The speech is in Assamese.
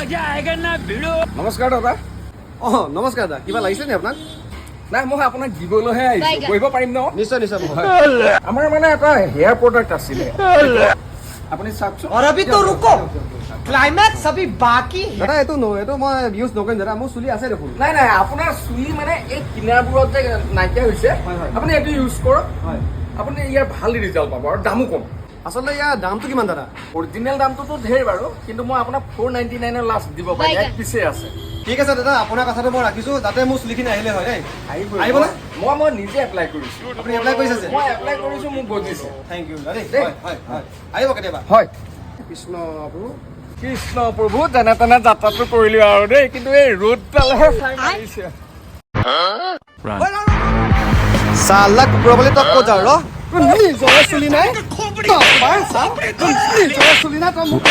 নমস্কাৰ দাদা নমস্কাৰ দাদা কিবা লাগিছে নি আপোনাক নাই মই আপোনাক দিবলৈহে আহিছোঁ কৰিব পাৰিম ন নিশ্চয় নিশ্চয় আমাৰ মানে এটা হেয়াৰ প্ৰডাক্ট আছিলে আপুনি চাওকচোন और अभी तो रुको क्लाइमैक्स अभी बाकी है দাদা এইটো মই ইউজ নকৰিম দাদা মোৰ চুলি আছে দেখোন নাই নাই আপোনাৰ চুলি মানে এই কিনাৰবোৰত যে নাইকিয়া হৈছে হয়, হয়। আপুনি এইটো ইউজ কৰক হয় আপুনি ইয়াৰ ভাল ৰিজাল্ট পাব আৰু দামো কম আচলতে ইয়াৰ দামটো কিমান দাদা অৰিজিনেল দামটোতো ধেৰ বাৰু কিন্তু মই আপোনাক 499 লাষ্ট দিব পাৰিম এক পিছে আছে ঠিক আছে দাদা আপোনাৰ কথাটো মই ৰাখিছোঁ যাতে মোৰ চুলিখিনি আহিলে হয় দেই আহিবনে মই নিজে এপ্লাই কৰিছোঁ আপুনি এপ্লাই কৰিছে যে মই এপ্লাই কৰিছোঁ মোক গজিছে থেংক ইউ দাদা দেই। হয় হয় হয় আহিব কেতিয়াবা হয় কৃষ্ণ প্ৰভু কৃষ্ণ প্ৰভু যেনে তেনে যাত্ৰাটো কৰিলো আৰু দেই কিন্তু এই ৰ'দডালহে চাই মাৰিছে চালা কুকুৰ বুলি তক ক'ত যাওঁ ৰ নিজৰে চুলি নাই নিজৰে চুলি নাই তই মোক